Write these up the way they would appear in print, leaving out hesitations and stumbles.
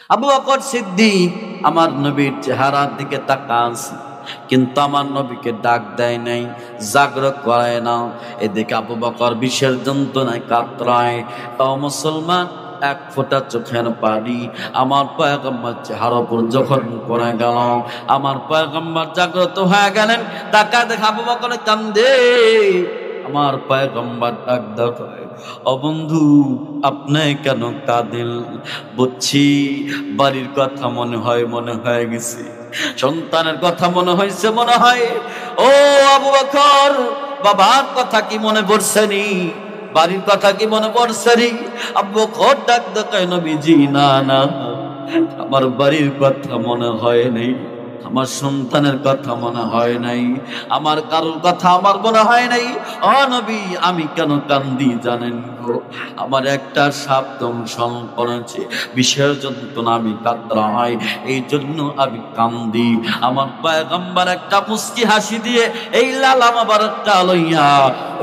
আবু বকর সিদ্দিক আমার নবীর চেহারার দিকে তাকান, কিন্তু আমার নবীকে ডাক দেয় নাই, জাগ্রত করায় না। এদিকে আবু বকর বিষের যন্ত্রণায় কাতরায়। ও মুসলমান, এক ফোঁটা চোখের পানি আমার পয়গম্বর চেহারার উপর যখন পড়ে গেল, আমার পয়গম্বর জাগ্রত হয়ে গেলেন। তাকা দেখে আবু বকর কান্দে। আমার পয়গম্বর ডাক দেয়, ও বন্ধু, আপনি কেন কাঁদেন? বুঝছি বাড়ির কথা মনে হয়ে গেছে, সন্তানের কথা মনে হয়। ও আবু বকর, বাবার কথা কি মনে পড়ছে নি? বাড়ির কথা কি মনে পড়ছে নি? আবু বকর ডাক দেয়, নবীজি না না, আমার বাড়ির কথা মনে হয় নাই, আমার সন্তানের কথা মনে হয় নাই, আমার কারোর কথা আমার মনে হয় নাই। ও নবী, আমি কেন কান্দি জানেন গো? আমার একটা সাপ দংশন করেছে, বিষের যন্ত্রণা আমি কাতরাই, এই জন্য আমি কান্দি। আমার পয়গম্বর একটা মুস্কি হাসি দিয়ে এই লালা মোবারকটা লইয়া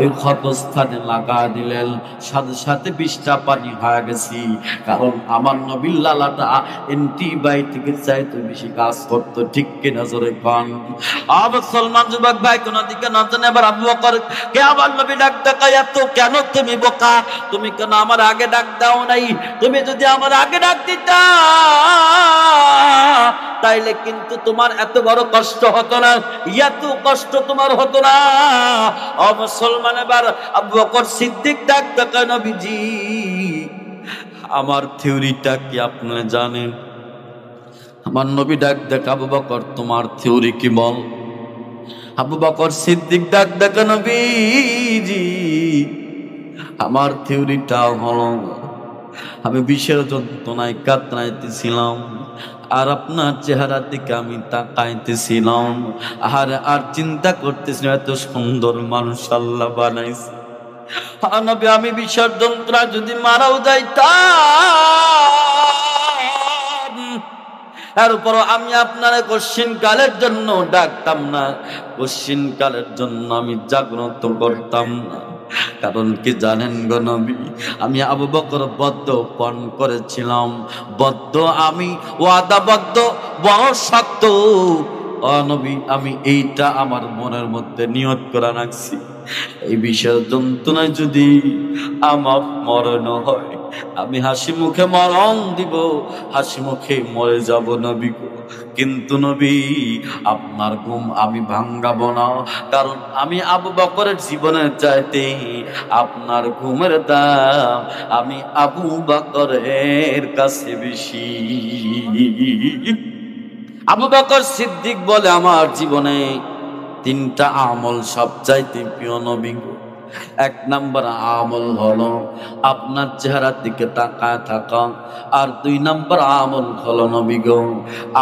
ওই ক্ষতস্থানে লাগা দিলেন। সাথে সাথে বিষটা পানি হয়ে গেছি, কারণ আমার নবীর লালাটা অ্যান্টিবায়োটিকের চাইতে বেশি কাজ করতো। ঠিক কিনা জোরে কন? মুসলমান যুবক ভাই, কোন দিকে না জানে আবার আবু বকর কে আমার নবী ডাক দেয়, এত কেন তুমি বোকা? তুমি কেন আমার আগে ডাক দাও নাই? তুমি যদি আমার আগে ডাক দিতা তাইলে কিন্তু তোমার এত বড় কষ্ট হতো না, এত কষ্ট তোমার হতো না। ও মুসলমান, এবার আবু বকর সিদ্দিক ডাক দেয়, নবীজি আমার থিওরিটা কি আপনি জানেন? আমার নবী ডাক দেখ, আবু বকর তোমার থিওরি কি বল? আবু বকর সিদ্দিক ডাক দেখ, নবীজি আমার থিওরিটা হলো, আমি বিষের যন্ত্রণায় কাতরাইতেছিলাম, আর আপনার চেহারার দিকে আমি তাকাইতেছিলাম, আর চিন্তা করতেছিলাম এত সুন্দর মানুষ আল্লাহ বানাইছে। নবী, আমি বিষের যন্ত্রণা যদি মারাও যাইতাম, এরপরও আমি আপনার কোশ্চিন কালের জন্য ডাকতাম না, কোশ্চিন কালের জন্য আমি জাগ্রত করতাম না। কারণ কি জানেন গো নবী? আমি আবু বকর বদ্ধ পণ করেছিলাম, বদ্ধ আমি ওয়াদাবদ্ধ বড় শক্ত। ও নবী, আমি এইটা আমার মনের মধ্যে নিয়ত করে রাখছি, এই বিষয়ের যন্ত্রণায় যদি আমার মরণ হয়, আমি হাসি মুখে মরণ দিব, হাসি মুখে মরে যাব নবী গো। কিন্তু নবী, আপনার ঘুম আমি ভাঙ্গাবো না, কারণ আমি আবু বকরের জীবনের চাইতে আপনার ঘুমের দাম আমি আবু বকরের কাছে বেশি। আবু বকর সিদ্দিক বলে, আমার জীবনে তিনটা আমল সবচাইতে প্রিয় নবী গো। এক নাম্বার আমল হলো আপনার চেহারার দিকে তাকায় থাকা, আর দুই নাম্বার আমল হলো নবী গো,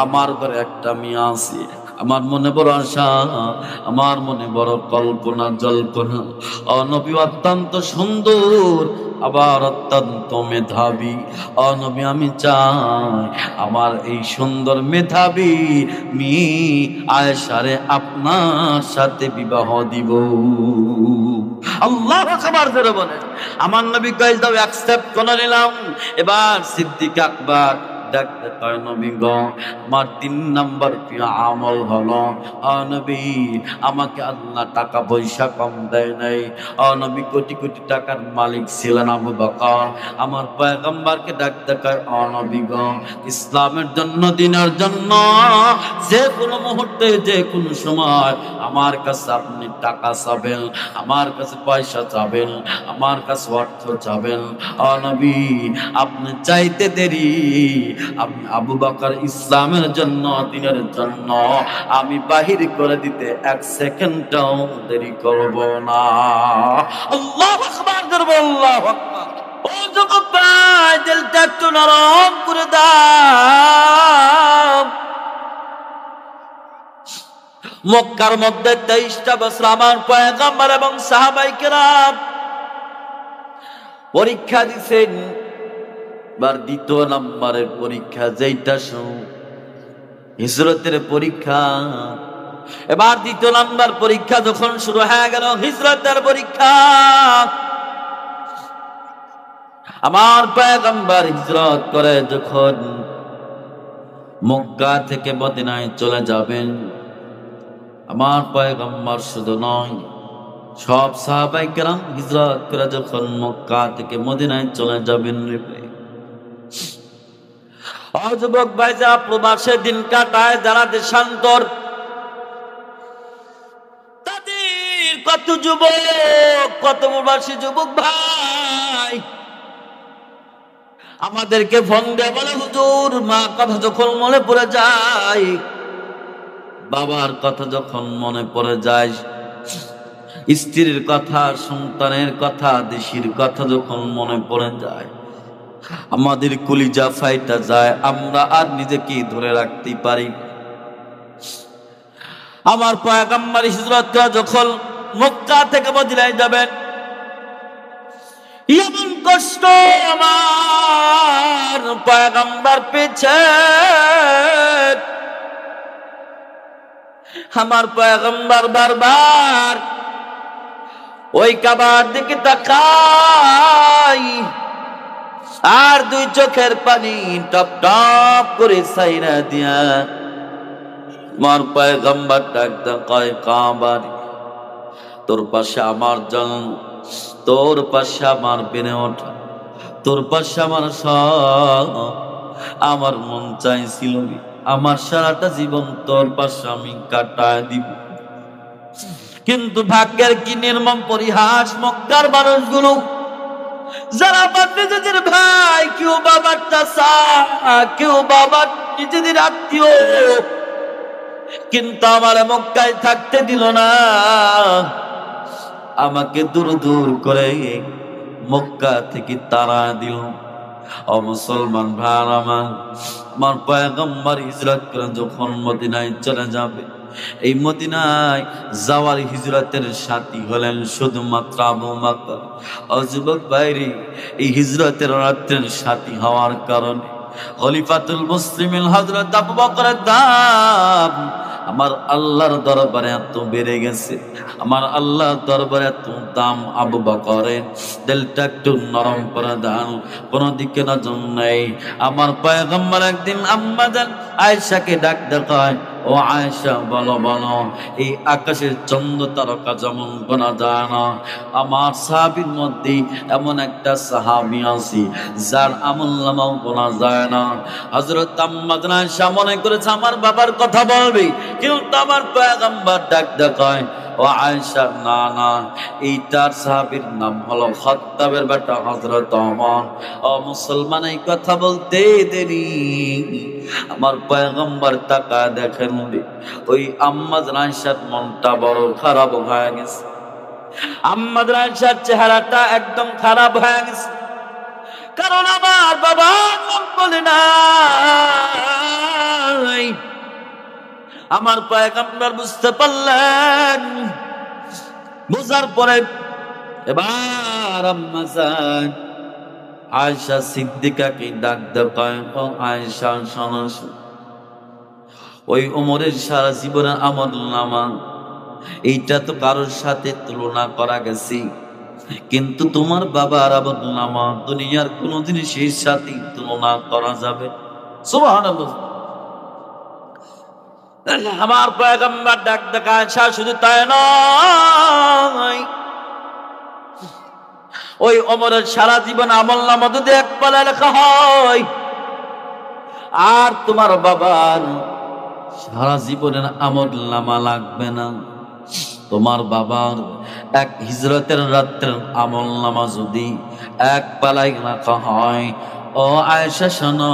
আমার ঘরে একটা মেয়ে আছে, আমার মনে বড় আশা, আমার মনে বড় কল্পনা জল্পনা। নবী অত্যন্ত সুন্দর, আবার অত্যন্ত মেধাবী। নবী, আমি চাই আমার এই সুন্দর মেধাবী মেয়ে আয়েশারে আপনার সাথে বিবাহ দিব। আল্লাহু আকবার জোরে বলেন। আমার নবী কইল দাও, অ্যাকসেপ্ট করে নিলাম। এবার সিদ্দিক আকবর ডাকতে কয়, নবী গো, আমার 3 নাম্বার আমল হলো, নবী আমাকে আল্লাহ টাকা পয়সা কম দেয় নাই। নবী কোটি কোটি টাকার মালিক ছিলেন আবু বকর। আমার পয়গম্বরকে ডাকতে কয়, নবী গো, ইসলামের জন্য, দ্বীনের জন্য যে কোনো মুহূর্তে, যে কোনো সময় আমার কাছে আপনি টাকা চাবেন, আমার কাছে পয়সা চাবেন, আমার কাছে অর্থ চাবেন, নবী আপনি চাইতে দেরি, আমি আবু বকর ইসলামের জন্য, দ্বীনের জন্য আমি বাহির করে দিতে 1 সেকেন্ডও দেরি করব না। আল্লাহু আকবার, আল্লাহু আকবার। ও যুবক ভাই, দিলটা একটু নরম করে দাও। মক্কার মধ্যে 23টা বছর আমার পয়গম্বর এবং সাহাবায়ে কেরাম পরীক্ষা দিয়েছেন। এবার 2য় নম্বরের পরীক্ষা, যেটা হিজরতের পরীক্ষা। এবার 2য় নম্বর পরীক্ষা যখন শুরু হয়ে গেল, হিজরতের পরীক্ষা। আমার পয়গম্বর হিজরত করে যখন মক্কা থেকে মদিনায় চলে যাবেন। আমার পয়গম্বর শুধু নয়, সব সাহাবায়ে কেরাম হিজরত করে যখন মক্কা থেকে মদিনায় চলে যাবেন, যুবক ভাই যা প্রবাসে দিন কাটায়, যারা দেশান্তর, তাদের কত যুবক, কত প্রবাসী যুবক ভাই আমাদেরকে ফোন দিয়ে বলে, হুজুর মা কথা যখন মনে পড়ে যায়, বাবার কথা যখন মনে পড়ে যায়, স্ত্রীর কথা, সন্তানের কথা, দেশের কথা যখন মনে পড়ে যায়, আমাদের কলিজা ফাইটা যায়, আমরা আর নিজেকে ধরে রাখতে পারি। আমার পয়গম্বর হিজরত করে যখন মক্কা থেকে মদিনায় যাবেন, এমন কষ্ট আমার পয়গম্বর পেয়েছে, আমার পয়গম্বর বারবার ওই কাবার দিকে তাকাই, আর দুই চোখের পানি টপ টপ করে সাইরা দিয়া আমার পয়গম্বর ডাকতে কয়, কাবার তোর পাশে আমার জন্ম, তোর পাশে আমার বেড়ে ওঠা, তোর পাশে আমার সব, আমার মন চাইছিল আমার সারাটা জীবন তোর পাশে আমি কাটায় দিব। কিন্তু ভাগ্যের কি নির্মম পরিহাস, মক্কার মানুষগুলো যারা নিজেদের ভাই, কেউ বাবার চাচা, কেউ বাবার নিজেদের আত্মীয়, কিন্তু আমার মক্কায় থাকতে দিল না, আমাকে দূর দূর করে মক্কা থেকে তাড়া দিল। ও মুসলমান ভাই আমার পয়গম্বর হিজরত করে যখন মদিনায় চলে যাবে, এই মদিনায় যাওয়ার হিজরতের সাথী হলেন শুধুমাত্র আবু বকর। ও যুবক ভাইরে, এই হিজরতের রাত্রের সাথী হওয়ার কারণে খলিফাতুল মুসলিমিন হযরত আবু বকরের দাম আমার আল্লাহর দরবারে এত বেড়ে গেছে, আমার আল্লাহর দরবারে এত দাম। আবু বকরের দিলটা একটু নরম করে দাও, কোন দিকে নজর নেই। আমার পয়গম্বর একদিন আম্মা জান আয়েশাকে ডাক দেখায়, ও আয়েশা বলো বলো, এই আকাশের চন্দ্র তারকা যেমন গোনা যায় না, আমার সাহাবীর মধ্যে এমন একটা সাহাবী আছে যার আমলনামাও গোনা যায় না। হযরত আম্মা জান আয়েশা মনে করেছে আমার বাবার কথা বলবে, কিন্তু আমার পয়গম্বর ডাক দেখায়, ও আয়েশা না না, এইটার সাহাবীর নাম হলো খাত্তাবের বেটা হযরত ওমর। ও মুসলমান, এই কথা বলতে দেরি আমার পয়গম্বর তাকা দেখেন, ওই আম্মা জান আয়েশার মনটা বড় খারাপ হয়ে গেছে, আম্মা জান আয়েশার চেহারাটা একদম খারাপ হয়ে গেছে, কারণ আমার বাবা বলে না। আমার পয়গম্বর বুঝতে পারলেন, বুঝার পরে এবার আম্মা জান আয়েশা সিদ্দিকাকে ডাক দেয়, ও আয়েশা শোনো, ওই ওমরের সারা জীবনের আমলনামা এইটা তো কারোর সাথে তুলনা করা গেছে, কিন্তু তোমার বাবার আমলনামা দুনিয়ার কোন জিনিসের সাথে তুলনা করা যাবে। সুবহানাল্লাহ। আমার পয়গম্বর ডাক দেয়, শুধু তাই নয়, ওই ওমরের সারা জীবন আমলনামা যদি এক পালা লেখা হয়, আর তোমার বাবার সারা জীবনের আমলনামা লাগবে না। তোমার বাবার এক হিজরতের রাত্রের আমলনামা যদি এক পালায় লেখা হয়, ও আয়েশা শোনো,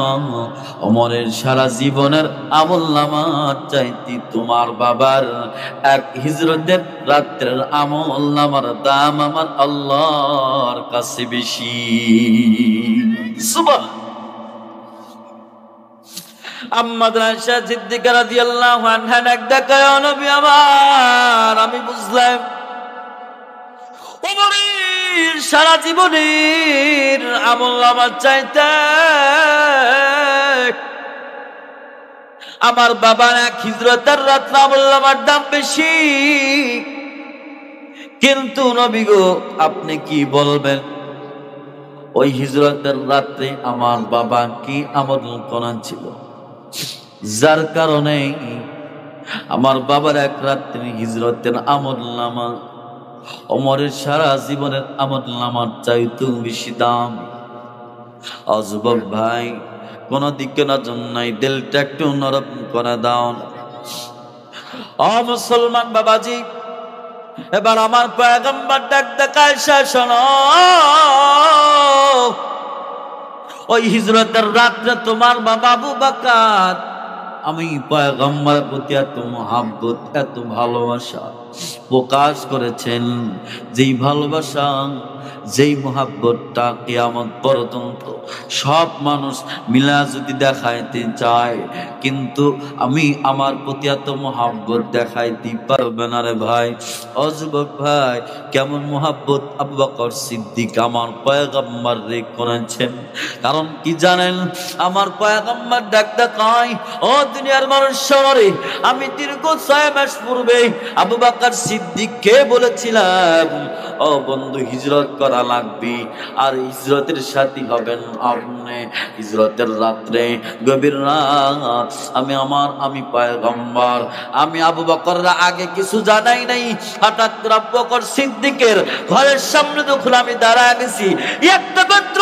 ওমরের সারা জীবনের আমলনামার চাইতে তোমার বাবার এক হিজরতের রাত্রের আমলনামার দাম আমার আল্লাহর কাছে বেশি। সুবহান। আম্মা আয়েশা সিদ্দিকা রাদিয়াল্লাহু আনহা ডাক দেয়, ও নবী আমার, আমি বুঝলাম ওমরের সারা জীবনের আমলনামা চাইতে আমার বাবার এক হিজরতের রাত্র আমলনামার দাম বেশি। কিন্তু নবী গো, আপনি কি বলবেন, ওই হিজরতের রাত্রে আমার বাবা কি আমল করেন ছিল? যার কারণে আমার বাবার এক রাত্রি হিজরতের আমলনামা ওমরের সারা জীবনের আমলনামার চাইতেও বেশি দাম। যুবক ভাই, কোন দিকে নজর নাই, দিলটা একটু নরম করে দাও না। মুসলমান বাবাজি, এবার আমার পয়গম্বর ডাক দেখায়, শোনো, ওই হিজরতের রাত্রে তোমার বাবা আবু বকর আমি পয়গম্বরের প্রতি এত মহাব্বত, এত ভালোবাসা প্রকাশ করেছেন, যেই ভালোবাসা, যেই মহাব্বতটা কিয়ামত পর্যন্ত সব মানুষ মিলা যদি দেখাইতে চায়, কিন্তু আমি আমার প্রতি এত মহাব্বত দেখাইতে পারবে না রে ভাই। ও যুবক ভাই, কেমন মহাব্বত আবু বকর সিদ্দিক আমার পয়গম্বর রে করেছেন। কারণ কি জানেন, আমার পয়গম্বর ডাক দেখায়, ও দুনিয়ার মানুষ শোনে, আমি দীর্ঘ 6 মাস পূর্বে আবু বকর সিদ্দিককে বলেছিলাম, ও বন্ধু, হিজরত করা লাগবে, আর হিজরতের সাথী হবেন আপনি। হিজরতের রাত্রে, গভীর রাত, আমি পয়গম্বর, আমি আবু বকররা আগে কিছু জানাই নাই। হঠাৎ করে আবু বকর সিদ্দিকের ঘরের সামনে যখন আমি দাঁড়ায় গেছি, একটা মাত্র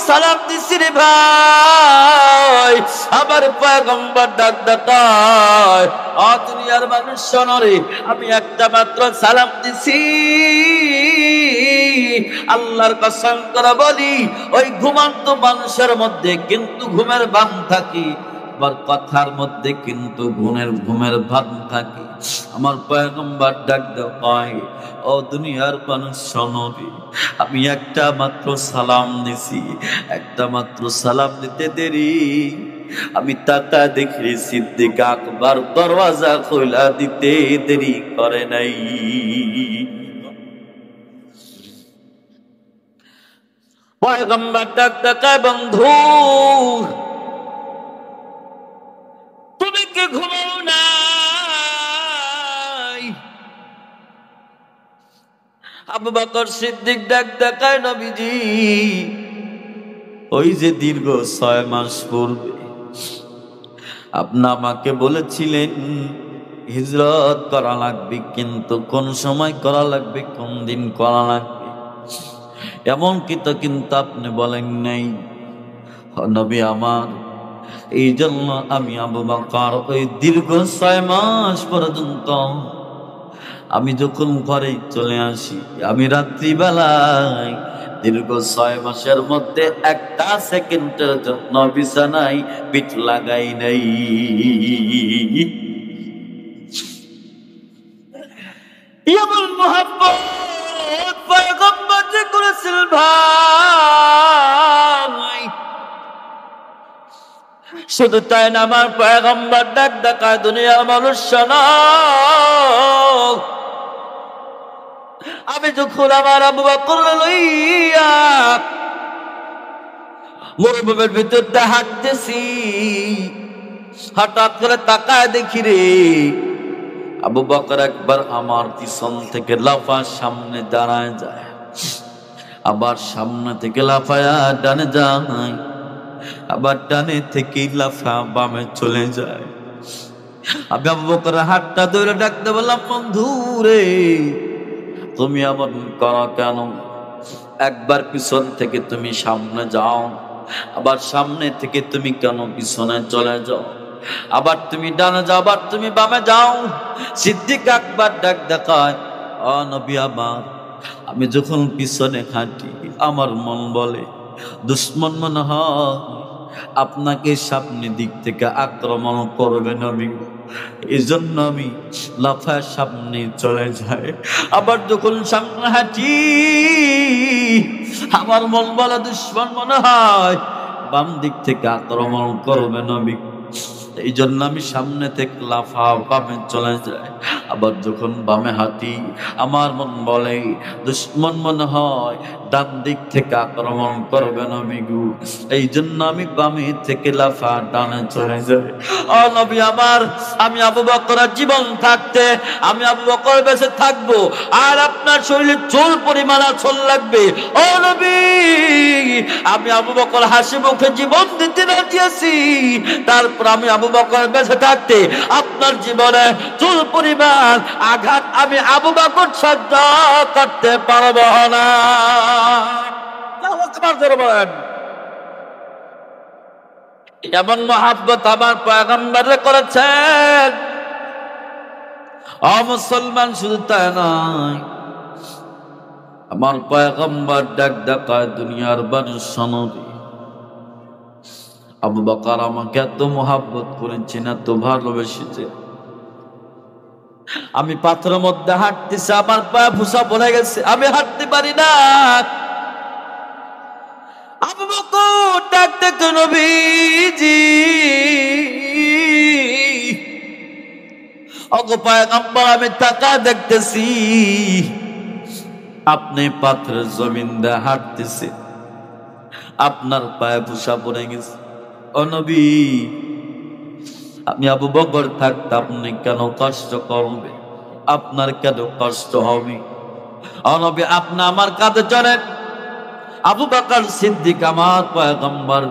সালাম দিছি রে ভাই, আমার পয়গম্বর ডাক দেখায়, ও দুনিয়ার মানুষ শোনো রে, আমি একটা মাত্র সালাম দিছি। আল্লাহর কসম করে বলি, ওই ঘুমন্ত মানুষের মধ্যে কিন্তু ঘুমের ভান থাকে, আবার কথার মধ্যে কিন্তু ঘুমের ভান থাকে। আমার পয়গম্বর ডাক দেয়, ও দুনিয়ার মানুষ শোনো রে, আমি একটা মাত্র সালাম দিছি, একটা মাত্র সালাম দিতে দেরি, আমি তাকা দেখি সিদ্দিক আকবর দরওয়াজা খোলা দিতে দেরি করে নাই। পয়গম্বর ডাক দেখায়, বন্ধু, তুমি কি ঘুমাও নাই? আবু বকর সিদ্দিক ডাক দেখায়, নবীজি, ওই যে দীর্ঘ 6 মাস পূর্বে আপনি আমাকে বলেছিলেন হিজরত করা লাগবে, কিন্তু কোন সময় করা লাগবে, কোন দিন করা লাগবে, এমন কিন্তু আপনি বলেন নাই। নবী আমার, এই জন্য আমি আবু বকর ওই দীর্ঘ 6 মাস পর্যন্ত আমি যখন ঘরে চলে আসি, আমি রাত্রিবেলায় দীর্ঘ 6 মাসের মধ্যে একটা সেকেন্ডের জন্য বিছানায় পিঠ লাগাই নাই। এমন মহব্বত পয়গম্বর যে করেছিল ভাই, শুধু তাই না, আমার পয়গম্বর ডাক দেখায়, দুনিয়ার মানুষ শোনো, আমি যখন আমার আবু বকর লইয়া মরুভূমির ভিতর দিয়ে হাঁটতেছি, হঠাৎ করে তাকায় দেখি রে, আবু বকর একবার আমার পিছন থেকে লাফা সামনে দাঁড়ায় যায়, আবার সামনে থেকে লাফায়া ডানে যায়, আবার ডানে থেকে লাফা বামে চলে যায়। আমি আবু বকর হাতটা ধরে ডাকতে বললাম, বন্ধু রে, তুমি এমন করো কেন? একবার পিছন থেকে তুমি সামনে যাও, আবার সামনে থেকে তুমি কেন পিছনে চলে যাও, আবার তুমি ডানে যাও, আবার তুমি বামে যাও। সিদ্দিক আকবর ডাক দেখায়, ও নবী আমার, আমি যখন পিছনে হাঁটি, আমার মন বলে দুশ্মন মনে হয় আপনাকে সামনে দিক থেকে আক্রমণ করবে নবী, এই জন্য আমি লাফায় সামনে চলে যাই। আবার যখন সামনে হাঁটি, আমার মন বলে দুশ্মন মনে হয় বাম দিক থেকে আক্রমণ করবে নবী, এই জন্য আমি সামনে থেকে লাফা বামে চলে যায়। আবার যখন বামে হাঁটি, আমার মন বলে দুশ্মন মনে হয় ডান দিক থেকে আক্রমণ করবে নবী গো, এই জন্য আমি বামে থেকে লাফা ডানে চলে যাই। ও নবী আমার, আমি আবু বকরের জীবন থাকতে আমি আবু বকর বেঁচে থাকবো, আর আপনার শরীরে চুল পরিমাণ আঁচল লাগবে। ও নবী, আমি আবু বকর হাসি মুখে জীবন দিতে রাজি আছি, তারপর আমি আবু বকর বেঁচে থাকতে আপনার জীবনে চুল পরিমাণ আঘাত আমি আবু বকর সহ্য করতে পারবো না। বলেন, এমন মহাব্বত আমার পয়গম্বরে করেছেন। ও মুসলমান, শুধু তাই নয়, আমার পয়গম্বর ডাক ডাকায় দুনিয়ার মানুষ শোনবি, আবু বকর আমাকে এত মহাব্বত করেছেন, এত ভালোবেসেছে, আমি পাথরের মধ্যে হাঁটতেছি, আমার পা ভুসা পড়ে গেছে, আমি হাঁটতে পারি না। আবু বকর ডাক ডাকে, নবীজি ওগো পয়গম্বর, আমি তাকা দেখতেছি আপনি পাথরের জমিন দিয়ে হাঁটতেছে, আপনার পায়ে ভুসা পড়ে গেছে। ও নবী, আমি আবু বকর থাকতে আপনি কেন কষ্ট করবে, আপনার কেন কষ্ট হবে? ও নবী, আপনি আমার কাঁধে চড়েন। আবু বকর সিদ্দিক আমার পয়গম্বর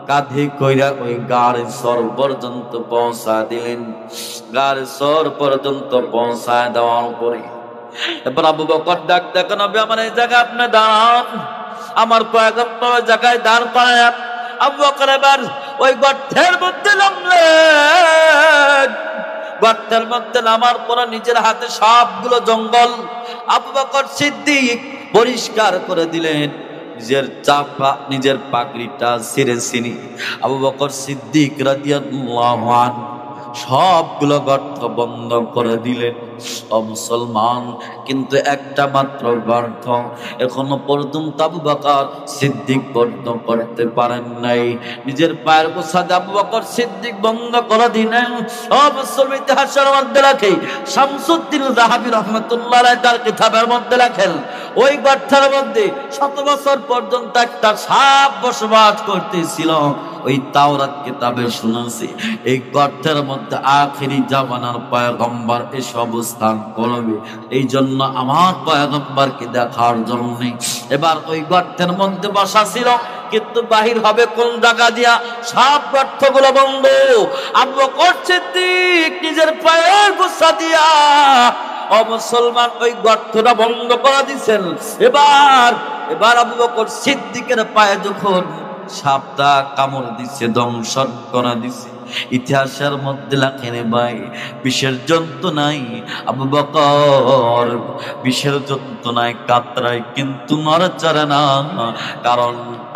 কাঁধে কইরা ওই গাড়ির সর পর্যন্ত পৌঁছা দিলেন। গাড়ির সর পর্যন্ত পৌঁছা দেওয়ার পরে এবার আবু বকর ডাক দেখেন, নবী আমার এই জায়গায় আপনি দাঁড়ান, আমার পয়গম্বর জায়গায় দাঁড় করায়। আবু বকর এবার ওই গর্তের মধ্যে নামলেন। গর্তের মধ্যে নামার পরে নিজের হাতে সবগুলো জঙ্গল আবু বকর সিদ্দিক পরিষ্কার করে দিলেন। নিজের চাপা নিজের পাগড়িটা ছিঁড়ে ছিঁড়ে আবু বকর সিদ্দিক রাদিয়াল্লাহু আনহু সবগুলো গর্ত বন্ধ করে দিলেন। ও মুসলমান, কিন্তু একটা মাত্র গর্ত এখনো পর্যন্ত আবু বকর সিদ্দিক বন্ধ করতে পারেন নাই। নিজের পায়ের গোছা আবু বকর সিদ্দিক বন্ধ করে দিলেন। ও মুসলমান, ইতিহাসের মধ্যে রাখে শামসুদ্দিন যাহাবী রাহমাতুল্লাহ আলাইহি তার কিতাবের মধ্যে লেখেন, ওই গর্তের মধ্যে 7 বছর পর্যন্ত একটা সাপ বসবাস করতেছিল। ওই তাওরাত কিতাবে শুনেছি এই গর্তের মধ্যে আখিরি জামানার পয়গম্বর এসে অবস্থান করবে। এই জন্য আমার পয়গম্বরকে দেখার জন্য এবার ওই গর্তের মধ্যে বসা ছিল, কিন্তু বাহির হবে কোন জায়গা দিয়া? সব গর্তগুলো বন্ধ। আবু বকর সিদ্দিক নিজের পায়ের গোছা দিয়া ও মুসলমান ওই গর্তটা বন্ধ করে দিয়েছেন। এবার আবু বকর সিদ্দিকের পায়ে যখন সাপটা কামড় দিচ্ছে, দংশন করে দিচ্ছে, ইতিহাসের মধ্যে লেখেন ভাই বিষের যন্ত্রণায় আবু বকর বিষের যন্ত্রণায় কাতরায়, কিন্তু নড়াচড়ে না, কারণ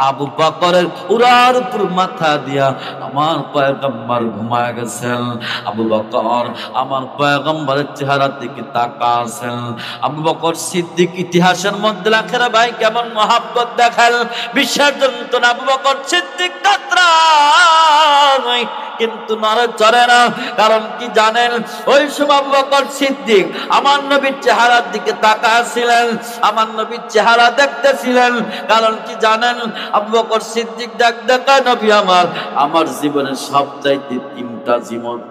আবু বকরের উড়ার উপর মাথা দিয়া আমার পয়গম্বর ঘুমায় গেছেন। আবু বকর আমার পয়গম্বরের চেহারা দিকে তাকাছেন। আবু বকর সিদ্দিক ইতিহাসের মধ্যে লেখেন ভাই কেমন মহাব্বত দেখাল। বিষের যন্ত্রণা আবু বকর সিদ্দিক কাতরায়, কিন্তু নড়াচড়ে না, কারণ কি জানেন? ওই সময় আবু বকর সিদ্দিক আমার নবীর চেহারার দিকে তাকাছিলেন, আমার নবীর চেহারা দেখতেছিলেন। কারণ কি জানেন? আবু বকর সিদ্দিক দেখা, নবী আমার জীবনের সবচাইতে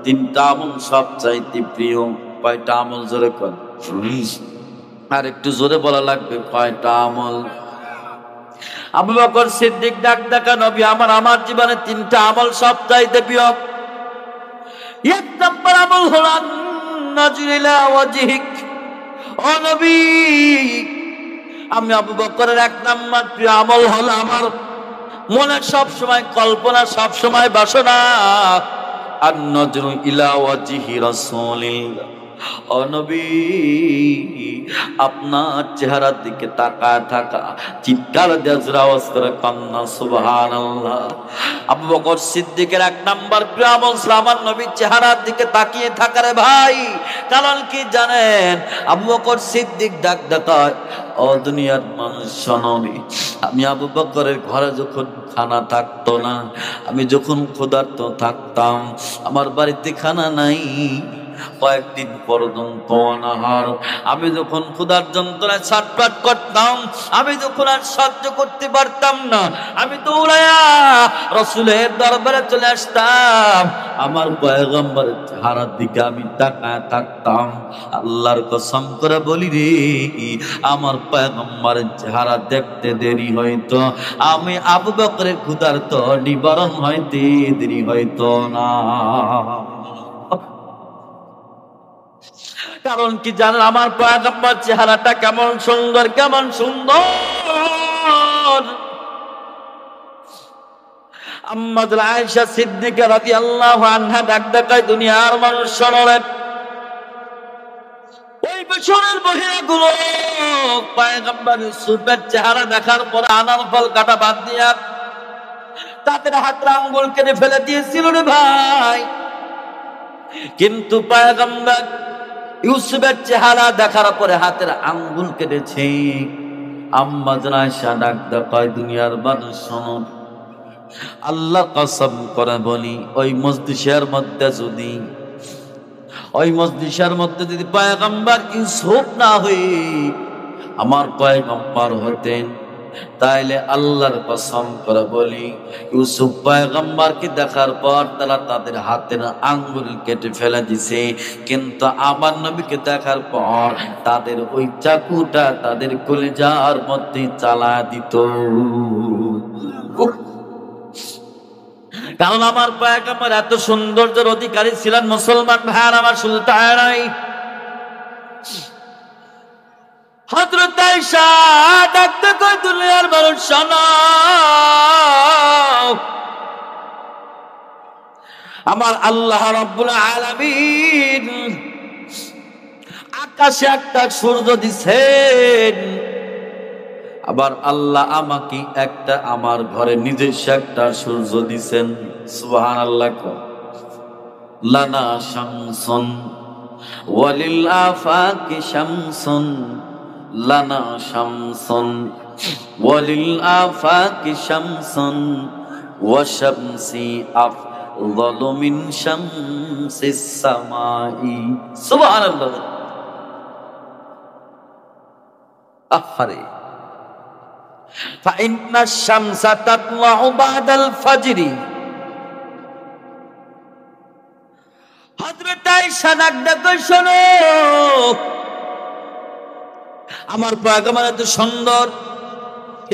তিনটা আমল সবচাইতে প্রিয়। কয়টা আমল? জোরে কর, আর একটু জোরে বলা লাগবে, কয়টা আমল? আবু বকর সিদ্দিক দেখা, নবী আমার জীবনে 3টা আমল সবচাইতে প্রিয়। 1 নম্বর আমল হলো নাযরু ইলা ওয়াজহিক। ও নবী, আমি আবু বকরের 1 নম্বর প্রিয় আমল হলো আমার মনে সব সময় কল্পনা, সব সময় বাসনা, আর নাযরু ইলা ওয়াজহি রাসূলিল্লাহ। ও নবী, আপনার চেহারার দিকে তাকায় থাকা, চিৎকার দিয়ে জোরে আওয়াজ করে কান্না সুবহানাল্লাহ। আবু বকর সিদ্দিকের 1 নম্বর প্রিয় আমল আমার নবীর চেহারার দিকে তাকিয়ে থাকা রে ভাই। কারণ কি জানেন? আবু বকর সিদ্দিক ডাকায়, ও দুনিয়ার মানুষ শোনোনি, আমি আবু বকরের ঘরে যখন খানা থাকতো না, আমি যখন ক্ষুধার্ত থাকতাম, আমার বাড়িতে খানা নাই, কয়েকদিন পর্যন্ত অনাহার। আমি যখন ক্ষুধার যন্ত্রণায় ছটফট করতাম, আমি যখন আর সহ্য করতে পারতাম না, আমি দৌড়ায়া রাসূলের দরবারে চলে আসতাম। আমার পয়গম্বরের চেহারার দিকে আমি তাকায় থাকতাম। আল্লাহর কসম করে বলি রে, আমার পয়গম্বরের চেহারা দেখতে দেরি হইতো, আমি আবু বকরের ক্ষুধার তো নিবারণ হইতে দেরি হইতো না। কারণ কি জানেন, আমার পয়গম্বর চেহারাটা কেমন সুন্দর, কেমন সুন্দর। আম্মা আয়েশা সিদ্দিকা রাদিয়াল্লাহু আনহা ডাক দেয়, দুনিয়ার মানুষ শোনেন, ওই বছরের মহিলাগুলো পয়গম্বর ইউসুফের চেহারা দেখার পরে আনার ফল কাটা বাদ দিয়া তাদের হাতের আঙ্গুল কেটে ফেলে দিয়েছিল রে ভাই। কিন্তু পয়গম্বর ইউসুফের চেহারা দেখার পরে হাতের আঙ্গুল কেটেছে। আম্মা আয়েশা ডাক দেয়, দুনিয়ার মানুষ শোনো, আল্লাহ কসম করে বলি, ওই মজলিসের মধ্যে যদি পয়গম্বর ইউসুফ না হয়ে আমার পয়গম্বর হতেন, তাইলে আল্লাহর কসম করে বলি, ইউসুফ পয়গম্বরকে দেখার পর তারা তাদের হাতের আঙ্গুল কেটে ফেলে দিছে। কিন্তু আমার নবীকে দেখার পর তাদের ওই চাকুটা তাদের কলিজার মধ্যে চালা দিত। কারণ আমার পয়গম্বর এত সৌন্দর্যের অধিকারী ছিলেন। মুসলমান ভাইয়ার আমার, শুধু তাই নয়, হযরত আয়েশা ডাকতে কই, দুনিয়ার মানুষ শোনো, আমার আল্লাহ রাব্বুল আলামিন আকাশে একটা সূর্য দিছেন, আবার আল্লাহ আমাকে একটা আমার ঘরে নিজস্ব একটা সূর্য দিছেন। সুবহানাল্লাহ। লানা শামসুন ওয়ালিল আফাকি শামসুন, লানা শামসুন ওয়ালিল আফাকি শামসুন, ওয়া শামসি আফদালু মিন শামসিস সামাই। সুবহানাল্লাহ। আহারে, فإن الشمس تطلع بعد الفجر। হযরত আয়েশা ডাকতে শোনো, আমার পয়গম্বর এত সুন্দর,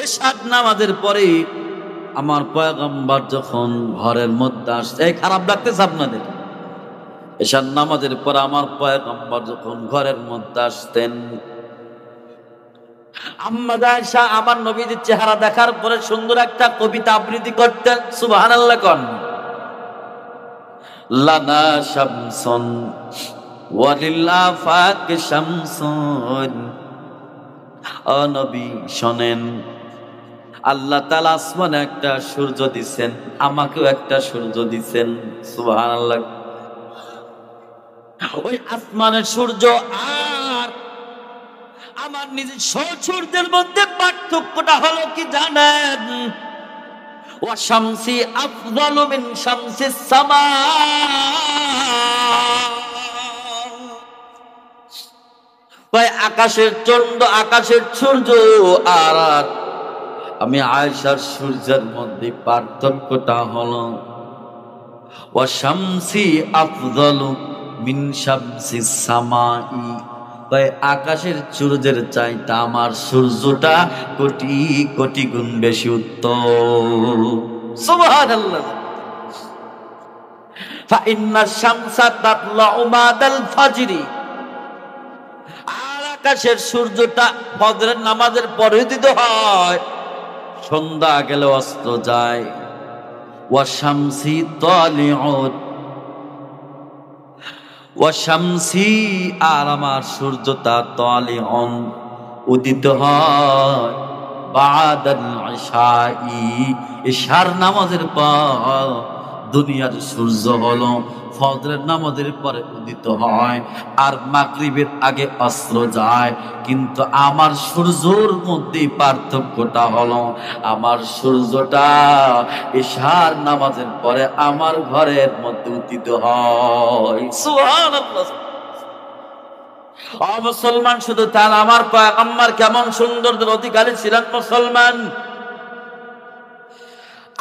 ইশার নামাজের পরে আমার পয়গম্বর যখন ঘরের মধ্যে আসছে, খারাপ লাগতেছে আপনাদের, ইশার নামাজের পর আমার পয়গম্বর যখন ঘরের মধ্যে আসতেন, আম্মা আয়েশা আমার নবীর চেহারা দেখার পরে সুন্দর একটা কবিতা আবৃত্তি করতেন। সুবহানাল্লাহ কোন। লানা শামসুন ওয়ালিল আফাকি শামসুন। ও নবী শোনেন, আল্লাহ তাআলা আসমানে একটা সূর্য দিবেন, আমাকেও একটা সূর্য দিবেন। সুবহানাল্লাহ। ওই আসমানের সূর্য আর আমার নিজের সূর্যের মধ্যে পার্থক্যটা হলো কি জানেন? ওয়া শামসি আফদালু মিন শামসিস সামা। ভাই আকাশের চন্দ্র, আকাশের সূর্য আর আমি আয়েশার সূর্যের মধ্যে পার্থক্যটা হলো ওয়া শামসি আফদালু মিন শামসিস সামাই। ভাই আকাশের সূর্যের চাইতে আমার সূর্যটা কোটি কোটি গুণ বেশি উত্তম। সুবহানাল্লাহ। ফাইন্না শামসা তাতলাউ বাদাল ফাজরি। আর আকাশের সূর্যটা ফজরের নামাজের পরে উদিত হয়, সন্ধ্যা গেলে অস্ত যায়। ওয়া শামসি তালিউত, ওয়া শামসি আর আমার সূর্যটা তালিউন উদিত হয় বাদাল ইশাই, ইশার নামাজের পর দুনিয়ার সূর্য হলো ফজরের নামাজের পরে উদিত হয় আর মাগরিবের আগে অস্ত্র যায়, কিন্তু আমার সূর্যর মধ্যে পার্থক্যটা হলো আমার সূর্যটা ইশার নামাজের পরে আমার ঘরের মধ্যে উদিত হয়। সুবহানাল্লাহ। ও মুসলমান, শুধু তার আমার পয়গম্বর কেমন সৌন্দর্যের অধিকারী ছিলেন মুসলমান।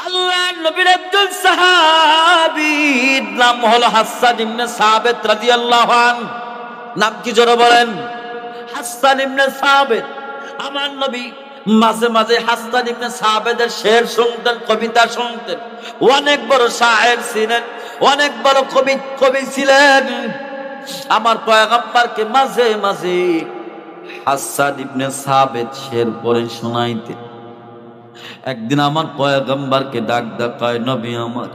আল্লাহর নবীর একজন সাহাবীর নাম হলো হাসান ইবনে সাবিত রাদিয়াল্লাহু আনহু। নাম কি জোরে বলেন? হাসান ইবনে সাবিত। আমার নবী মাঝে মাঝে হাসান ইবনে সাবিতের শের শুনতেন, কবিতা শুনতেন। অনেক বড় শায়ের ছিলেন, অনেক বড় কবি ছিলেন। আমার পয়গম্বরকে মাঝে মাঝে হাসান ইবনে সাবিত শের পড়ে শোনাইতেন। একদিন আমার পয়গম্বরকে ডাক কয়, নবী আমার,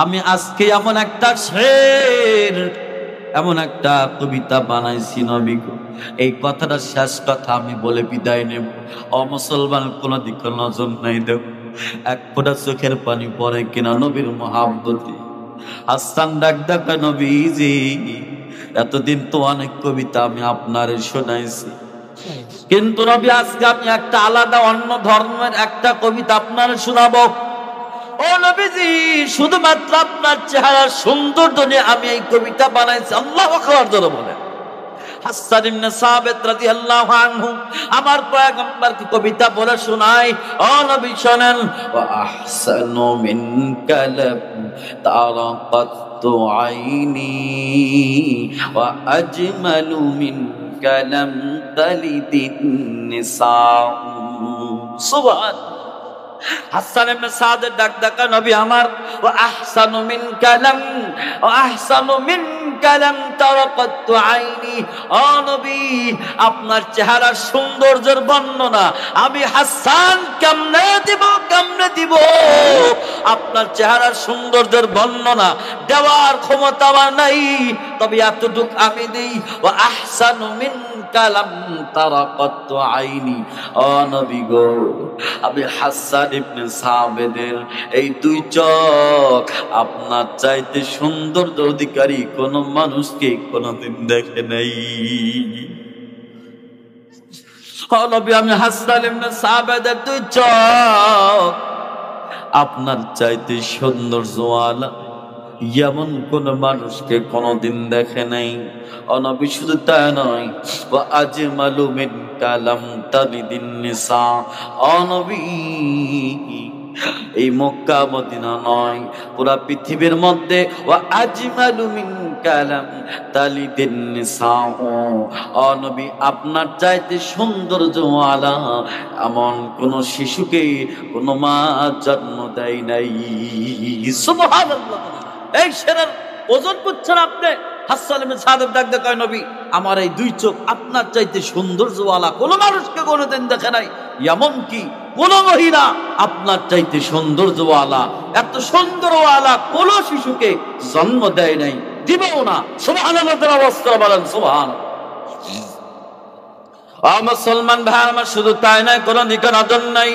আমি আজকে এমন একটা শের, এমন একটা কবিতা বানাইছি নবী গো, এই কথাটা শেষ কথা আমি বলে বিদায় নেব। ও মুসলমান, কোন দিকে নজর নাই দেব, এক ফোঁটা চোখের পানি পড়ে কিনা নবীর মহাব্বতে। হাসান ডাক কয়, নবীজি, এতদিন তো অনেক কবিতা আমি আপনারে শোনাইছি, কিন্তু নবী আজকে আমি একটা আলাদা অন্য ধর্মের একটা কবিতা আপনারে শোনাবো। ও নবীজি, শুধুমাত্র আপনার চেহারা সৌন্দর্য নিয়ে আমি এই কবিতা বানাইছি। আল্লাহু আকবার জোরে বলেন। হাসান ইবনে সাবিত রাদিয়াল্লাহু আনহু আমার পয়গম্বরকে কবিতা বলে শোনায়। ও নবী শোনেন। ওয়া আহসানু মিন কালাম তারাকাতু আইনি ওয়া আজমালু মিন কালাম তালিদিন নিসা। সুবহান। হাসান ইবনে সাদের ডাক নবী আমার, ওয়া আহসানু মিন কালাম, ওয়া আহসানু মিন কালাম তারাকাতু আইনি। ও নবী, আপনার চেহারার সৌন্দর্যের বর্ণনা আমি হাসান কেমনে দিব? আপনার চেহারার সৌন্দর্যের বর্ণনা দেওয়ার ক্ষমতা আমার নাই, তবে এতটুক আমি দেই। ওয়া আহসানু মিন কালাম তারাকাতু আইনি। ও নবী গো, আমি হাসান ইবনে সাবিতের এই দুই চোখ আপনার চাইতে সৌন্দর্য অধিকারী কোন মানুষকে কোনদিন দেখে নাই। ও নবী, আমি হাসান ইবনে সাবিতের দুই চোখ আপনার চাইতে সৌন্দর্যওয়ালা এমন কোন মানুষকে কোনদিন দেখে নাই। ও নবী, শুধু তাই নয়, ওয়া আজমালু মিন কালাম তালিদিন নিসা। ও নবী, এই মক্কা মদিনা নয়, পুরা পৃথিবীর মধ্যে ওয়া আজমালু মিন কালাম তালিদিন নিসা। ও নবী, আপনার চাইতে সৌন্দর্যওয়ালা এমন কোন শিশুকে কোন মা জন্ম দেয় নাই। সুবহানাল্লাহ। এই শেরের ওজন বুঝছেন আপনি? হাসান ইবনে সাবিত ডাক কয়, নবী আমার এই দুই চোখ আপনার চাইতে সৌন্দর্যওয়ালা কোন মানুষকে কোনোদিন দেখে নাই। এমন কি কোন মহিলা আপনার চাইতে সৌন্দর্যওয়ালা, এত সুন্দরওয়ালা কোন শিশুকে জন্ম দেয় নাই, দিবেও না। সুবহানাল্লাহ। অবস্থা বলেন সুবহানাল্লাহ। মুসলমান ভাই আমার, শুধু তাই নয়, কোন দিকে নজর নাই।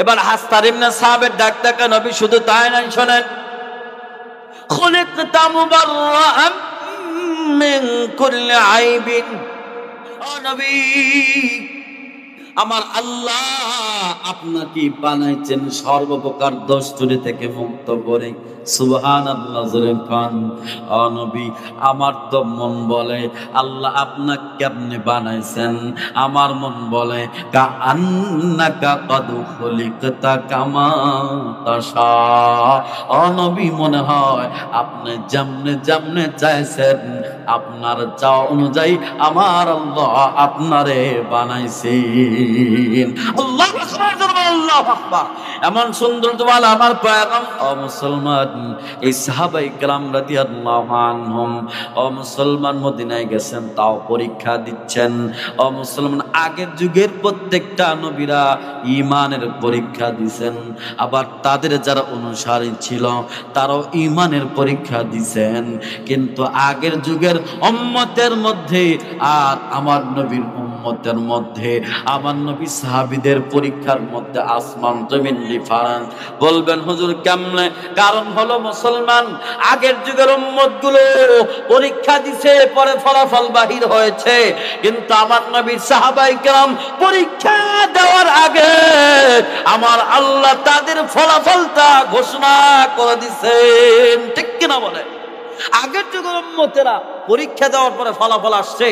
এবার হাসান ইবনে সাবিত ডাক নবী শুধু তাই নয়, শোনেন। খুলিকতা মুবাররাআন মিন কুল্লি আইবিন। ও নবী, আমার আল্লাহ আপনাকে বানাইছেন সর্বপ্রকার দোষ ত্রুটি থেকে মুক্ত করে। সুবহানাল্লাহ জোরে খান। ও নবী, আমার তো মন বলে আল্লাহ আপনাকে কেমনে বানাইছেন? আমার মন বলে কাআন্নাকা কদ খুলিকতা কামা তাশা। ও নবী, মনে হয় আপনি যেমনে যেমনে চাইছেন আপনার চাওয়া অনুযায়ী আমার আল্লাহ আপনারে বানাইছেন। আল্লাহু আকবার, আল্লাহু আকবার। এমন সৌন্দর্যওয়ালা আমার পয়গম্বর। ও মুসলমান, এই সাহাবায়ে কেরাম রাদিয়াল্লাহু আনহুম, ও মুসলমান, মদিনায় গেছেন, তাও পরীক্ষা দিচ্ছেন। ও মুসলমান, আগের যুগের প্রত্যেকটা নবীরা ঈমানের পরীক্ষা দিয়েছেন, আবার তাদের যারা অনুসারী ছিল তারাও ঈমানের পরীক্ষা দিয়েছেন। কিন্তু আগের যুগের উম্মতের মধ্যে আর আমার নবীর উম্মতের মধ্যে আমার নবী সাহাবীদের পরীক্ষার মধ্যে আসমান জমিন ডিফারেন্স। বলবেন হুজুর কেমনে? কারণ হলো মুসলমান, আগের যুগের উম্মতগুলো পরীক্ষা দিছে, পরে ফলাফল বাহির হয়েছে, কিন্তু আমার নবীর সাহাবায়ে কেরাম পরীক্ষা দেওয়ার আগে আমার আল্লাহ তাদের ফলাফলটা ঘোষণা করে দিছেন। ঠিক কিনা বলে? আগের যুগের উম্মতেরা পরীক্ষা দেওয়ার পরে ফলাফল আসছে,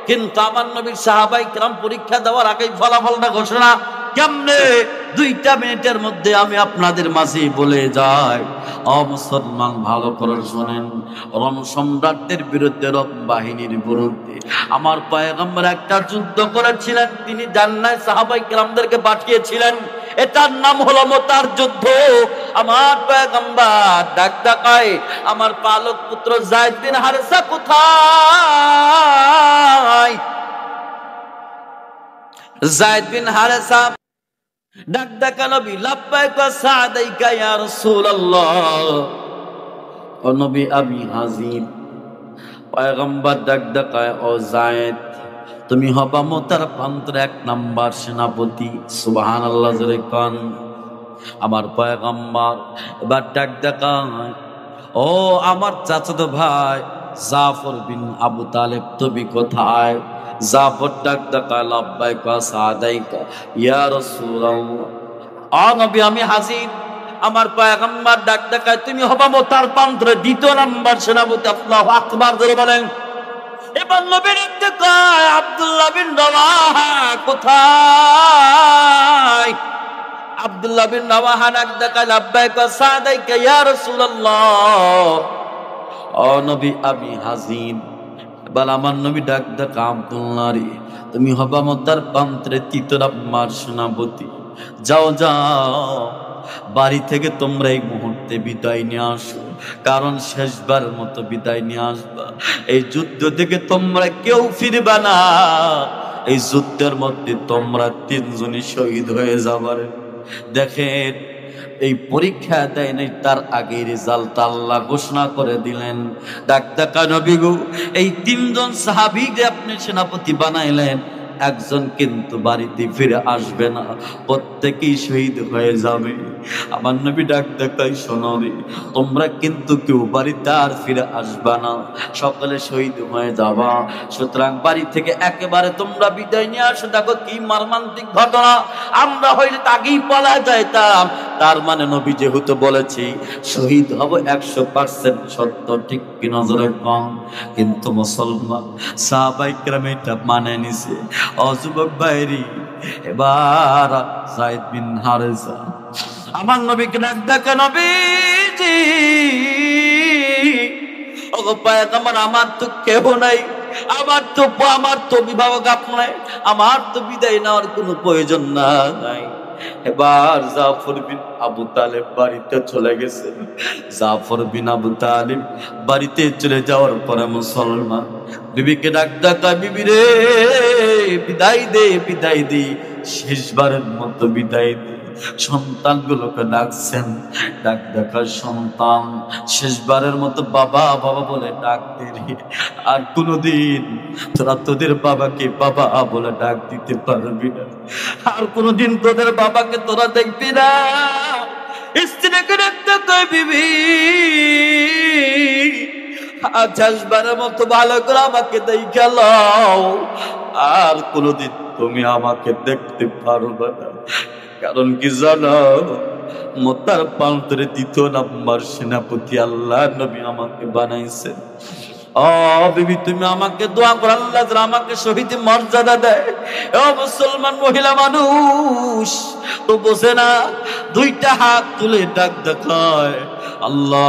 কিন্তু আমার নবীর সাহাবায়ে কেরাম পরীক্ষা দেওয়ার আগেই ফলাফলটা ঘোষণা। কেমনে? 2টা মিনিটের মধ্যে আমি আপনাদের মাঝে বলে যাই। মুসলমান ভালো করে শোনেন, রোম সম্রাটদের বিরুদ্ধে, রোম বাহিনীর বিরুদ্ধে আমার পয়গম্বর একটা যুদ্ধ করেছিলেন। তিনি জান্নায় সাহাবায়ে কেরামদেরকে পাঠিয়েছিলেন, এটার নাম হলো মুতার যুদ্ধ। আমার পয়গম্বর ডাক ডাকায়, আমার পালক পুত্র যায়েদ বিন হারেসা কোথায়? যায়েদ বিন হারেসা ডাক ডাকা, নবী লাব্বাইকা সাদাইকা ইয়া রাসূলুল্লাহ। ও নবী আমি হাজির। পয়গম্বর ডাক ডাকায়, ও যায়েদ তুমি হবা মুতার প্রান্তের 1 নাম্বার সেনাপতি। সুবহানাল্লাহ জোরে কোন। আমার পয়গম্বর এবার ডাক ডাকায়, ও আমার চাচাতো ভাই জাফর বিন আবু তালেব তুমি কোথায়? জাফর ডাক ডাকায়, লাব্বাইকা সাদাইকা ইয়া রাসূলুল্লাহ। ও নবী আমি হাজির। আমার পয়গম্বর ডাক ডাকায়, তুমি হবা মুতার প্রান্তের 2 নাম্বার সেনাপতি। আল্লাহু আকবার জোরে বলেন। এবার নবীর ডাকায়, আব্দুল্লাহ বিন রাওয়াহা কোথায়? আব্দুল্লাহ বিন রাওয়াহা ডাক ডাকায়, লাব্বাইকা সাদাইকা ইয়া রাসূলুল্লাহ। ও নবী আমি হাজির। এবার আমার নবী ডাক ডাকা, আব্দুল্লাহ রে তুমি হবা মুতার প্রান্তের 3 নাম্বার সেনাপতি। যাও যাও, বাড়ি থেকে তোমরা এই মুহূর্তে বিদায় নিয়ে আসো, কারণ শেষবার মতো বিদায় নিয়ে আসবা। এই যুদ্ধ থেকে তোমরা কেউ ফিরবা না। এই যুদ্ধের মধ্যে তোমরা 3 জনই শহীদ হয়ে যাবার। দেখেন, এই পরীক্ষা দেয় নাই, তার আগে রেজাল্ট আল্লাহ ঘোষণা করে দিলেন। ডাক ডাকা, নবী গো এই 3 জন সাহাবীকে আপনি সেনাপতি বানাইলেন, একজন কিন্তু বাড়িতে ফিরে আসবে না, প্রত্যেকেই শহীদ হয়ে যাবে। আমার নবী ডাক ডাকায়, শোনো রে তোমরা কিন্তু কেউ বাড়িতে আর ফিরে আসবা না, সকলে শহীদ হয়ে যাবা। সুতরাং বাড়ি থেকে একেবারে তোমরা বিদায় নিয়ে আসো। দেখো কি মর্মান্তিক ঘটনা। আমরা হইলে আগেই পলা যাইতাম। তার মানে নবী যেহেতু বলেছি শহীদ হব 100% সত্য, ঠিক কি নজরে কম, কিন্তু মুসলমান সাহাবায়ে কেরাম এটা মানে নিছে। ও যুবক ভাইরি, এবার যায়েদ বিন হারেসা আমার নবীকে ডাক ডাকা, নবীজি ও পয়গম্বর আমার তো কেউ নাই, আমার তো অভিভাবক আপনার, আমার তো বিদায় নেওয়ার কোনো প্রয়োজন নাই। এবার জাফর বিন আবু তালেব বাড়িতে চলে গেছে। জাফর বিন আবু তালেব বাড়িতে চলে যাওয়ার পরে মুসলমান বিবিকে ডাক ডাকা, বিবি রে বিদায় দে, বিদায় দে, শেষবারের মতো বিদায় দে। সন্তানগুলোকে ডাকছেন, ডাক ডাকা সন্তান শেষবারের মতো বাবা বাবা বলে ডাক দে রে। আর কোনদিন তোরা তোদের বাবাকে বাবা বলে ডাক দিতে পারবি না, আর কোনদিন তোদের বাবাকে তোরা দেখবি না। স্ত্রীকে ডাকতে কই, বিবি আজ আসবারের মতো ভালো করে আমাকে দেখে লও, আর কোনদিন তুমি আমাকে দেখতে পারবে না। কারণ কি জানো, মুতার প্রান্তের 2 নাম্বার সেনাপতি আল্লাহ নবী আমাকে বানাইছেন। ও বিবি তুমি আমাকে দোয়া করো, আল্লাহ যেন আমাকে শহীদ মর্যাদা দেয়। ও মুসলমান মহিলা মানুষ তো বোঝে না, 2টা হাত তুলে ডাক দেখায়, আল্লাহ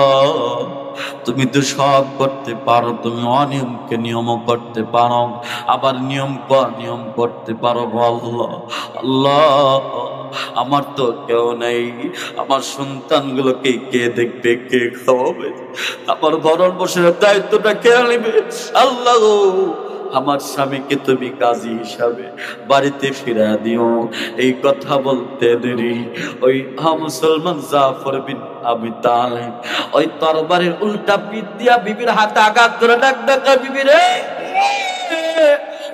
তুমি তো সব করতে পারো, তুমি অনিয়মকে নিয়ম করতে পারো, আবার নিয়ম করতে পারো। আল্লাহ আল্লাহ আমার তো কেউ নেই, আমার সন্তানগুলোকে কে দেখবে, কে খাওয়াবে, আমার ভরণ পোষণের দায়িত্বটা কে নেবে? আল্লাহ আমার স্বামীকে তুমি কাজী হিসাবে বাড়িতে ফিরা দিও। এই কথা বলতে দেরি ওই মুসলমান জাফর বিন আবু তালেব ওই তরবারির উল্টা পিঠ দিয়া বিবির হাতে আঘাত করে ডাক ডাকা, বিবি রে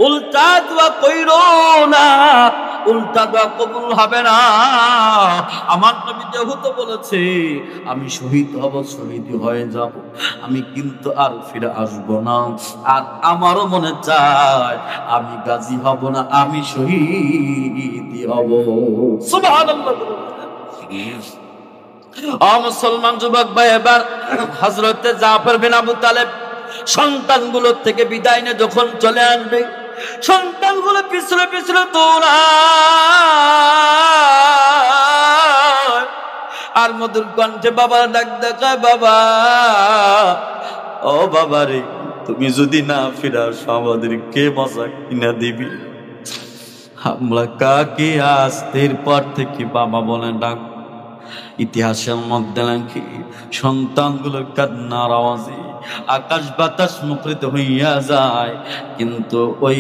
উল্টা দোয়া কইরো না, উল্টা দোয়া কবুল হবে না। আমার নবী যেহেতু বলেছে আমি শহীদ হব, শহীদ হয়ে যাব, আমি কিন্তু আর ফিরে আসব না। আর আমারও মনে চায় আমি গাজী হব না, আমি শহীদ হব। সুবহানাল্লাহ। মুসলমান যুবক ভাই, এবার হযরতে জাফর বিন আবু তালেব সন্তানগুলোর থেকে বিদায় নিয়ে যখন চলে আসবে, সন্তানগুলো পিছনে পিছনে দৌড়ায় আর মধুর কণ্ঠে বাবার ডাক দেখায়, বাবা, ও বাবা রে, তুমি যদি না ফিরে আসো আমাদের কে মজা কিনা দিবি? আমরা কাকে আজকের পর থেকে বাবা বলে ডাক? ইতিহাসের মধ্যে নাকি সন্তানগুলোর কান্নার আওয়াজে আকাশ বাতাস মুখরিত হইয়া যায়, কিন্তু ওই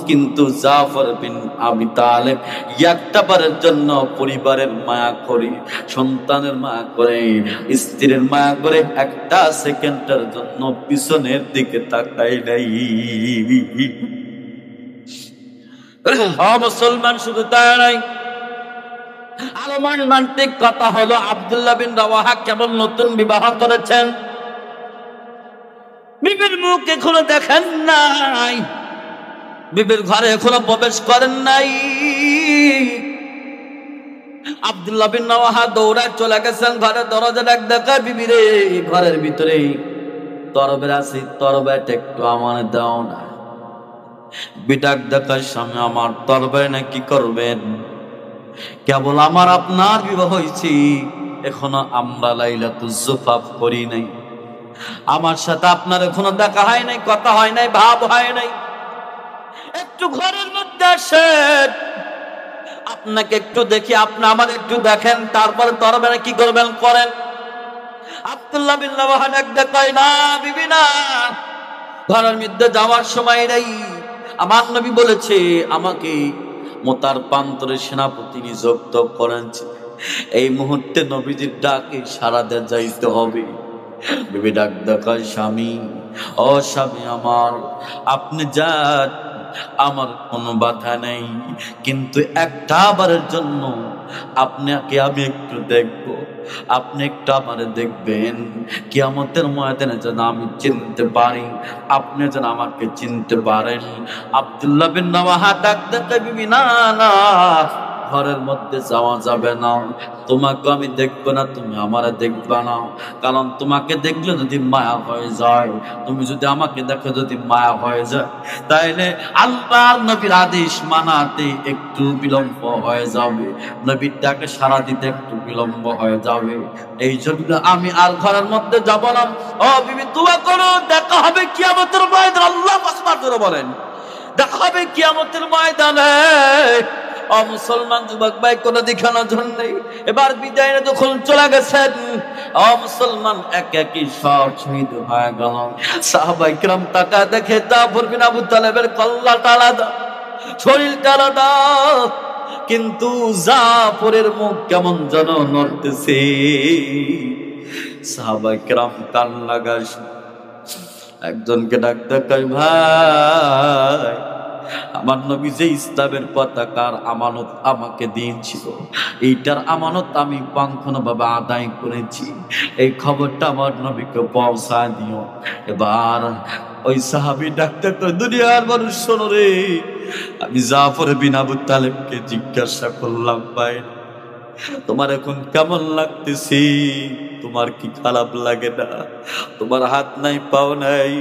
কিন্তু জাফর বিন আবি তালেব একটা বারের জন্য পরিবারের মায়া করে, সন্তানের মায়া করে, স্ত্রীর মায়া করে একটা সেকেন্ডের জন্য পিছনের দিকে তাকায় নাই। মুসলমান শুধু তাই নাই, আরো মর্মান্তিক কথা হলো আব্দুল্লাহ বিন রাওয়াহা কেবল নতুন বিবাহ করেছেন, বিবির মুখ এখনো দেখেন নাই, বিবির ঘরে এখনো প্রবেশ করেন নাই। আব্দুল্লাহ বিন রাওয়াহা দৌড়ায় চলে গেছেন ঘরে, দরজা ডাক দেখায়, বিবি রে, ঘরের ভিতরে তরবের আছে, তরবারটা একটু আমার দাও না। বিটাক দেখায়, স্বামী আমার তরবারি না কি করবেন? কেবল আমার আপনার বিবাহ হয়েছে, এখনো আমরা লাইলাতুল জুফাফ করি নাই, আমার সাথে আপনার এখনো দেখা হয় নাই, কথা হয় নাই, ভাব হয় নাই, একটু ঘরের মধ্যে আসেন, আপনাকে একটু দেখি, আপনি আমার একটু দেখেন, তারপরে তরবারি কি করবেন করেন। আব্দুল্লাহ বিন রাওয়াহা দেখায়, না বিবি না, ঘরের মধ্যে যাওয়ার সময় নেই, আমার নবী বলেছে আমাকে মোতার প্রান্তরে সেনাপতি নিযুক্ত করেছে, এই মুহূর্তে নবীজির ডাকে সাড়া দিয়ে যাইতে হবে। বিবি ডাক দেখায়, স্বামী, ও স্বামী আমার, আপনি যান, আমার কোনো বাধা নেই, কিন্তু একটা বারের জন্য আপনাকে আমি একটু দেখব, আপনি একটু আমারে দেখবেন, কিয়ামতের ময়দানে যেন আমি চিনতে পারি, আপনি যেন আমাকে চিনতে পারেন। আব্দুল্লাহ বিন রাওয়াহা ডাক দেখায়, বিবি না না, ঘরের মধ্যে যাওয়া যাবে না, তোমাকে আমি দেখবো না, তুমি আমারে দেখবা না, কারণ তোমাকে দেখলে যদি মায়া হয়ে যায়, তুমি যদি আমাকে দেখো যদি মায়া হয়ে যায়, তাইলে আল্লাহর নবীর আদেশ মানাতে একটু বিলম্ব হয়ে যাবে, নবীর ডাকে সাড়া দিতে একটু বিলম্ব হয়ে যাবে, এই জন্য আমি আর ঘরের মধ্যে যাব না। ও বিবি, দোয়া করো, দেখা হবে কিয়ামতের ময়দানে। আল্লাহু আকবার করে বলেন, দেখা হবে কিয়ামতের ময়দানে। ও মুসলমান যুবক ভাই, কোনো দেখানোর জন্য নেই, এবার বিদায় নিয়ে যখন চলে গেছেন, ও মুসলমান এক একই সব শহীদ হয়ে গেল। সাহাবায়ে কিরাম তাকা দেখে জাফর বিন আবু তালেবের কল্লাটা আলাদা, শরীরটা আলাদা, কিন্তু জাফরের মুখ কেমন যেন নড়তেছে। সাহাবায়ে কিরাম কান লাগায় একজনকে ডাক দেখায়, ভাই, আমার নবী যে ইসলামের পতাকার আমানত আমাকে দিয়েছিল, এইটার আমানত আমি পাঙ্খনভাবে আদায় করেছি, এই খবরটা আমার নবীকে পৌঁছায় দিও। এবার ওই সাহাবী ডাক্তার কই, দুনিয়ার মানুষ শোনো রে, আমি জাফর বিন আবু তালেবকে জিজ্ঞাসা করলাম, ভাই তোমার এখন কেমন লাগতেছে? তোমার কি খারাপ লাগে না? তোমার হাত নাই, পাও নাই?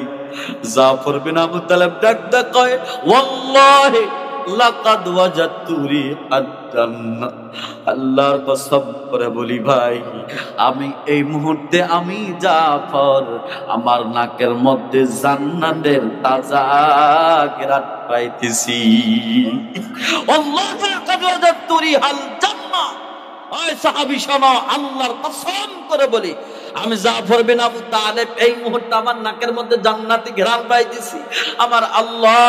জাফর বিন আবু তালেব ডাকতে কয়, ওয়াল্লাহি লাকাদ ওয়াজাদতু রিহাল জান্নাহ, আল্লাহর কসম করে বলি ভাই, আমি এই মুহূর্তে আমি জাফর আমার নাকের মধ্যে জান্নাতের তাজা ঘ্রাণ পাইতেছি। ওয়াল্লাহি লাকাদ ওয়াজাদতু রিহাল জান্নাহ। ওই সাহাবী শোনো, আল্লাহর কসম করে বলি, আমি জাফর বিন আবু তালেব এই মুহূর্তে আমার নাকের মধ্যে জান্নাতি ঘ্রাণ পাইতেছি। আমার আল্লাহ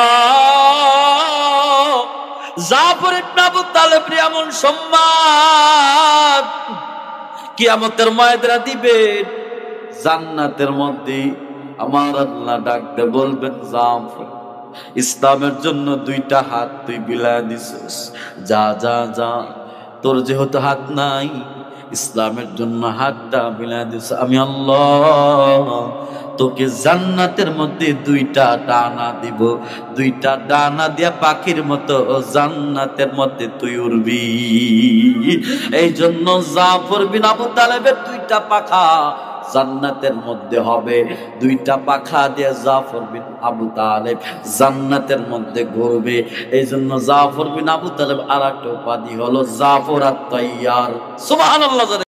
জাফর ইবনে আবু তালেব এমন সম্মান কিয়ামতের ময়দানে দিবেন, জান্নাতের মধ্যে আমার আল্লাহ ডাকতে বলবেন, জাফর ইসলামের জন্য দুইটা হাত তুই বিলায় দিছিস, যা যা যা, তোর যেহেতু হাত নাই ইসলামের জন্য হাতটা বিলায় দিস, আমি আল্লাহ তোকে জান্নাতের মধ্যে দুইটা ডানা দিব, দুইটা ডানা দিয়া পাখির মতো জান্নাতের মধ্যে তুই উড়বি। এই জন্য জাফর বিন আবু তালেবের দুইটা পাখা জান্নাতের মধ্যে হবে, দুইটা পাখা দিয়ে জাফর বিন আবু তালেব জান্নাতের মধ্যে ঘুরবে। এই জন্য জাফর বিন আবু তালেব আর একটা উপাধি হলো জাফর আত-তাইয়ার। সুবহানাল্লাহ।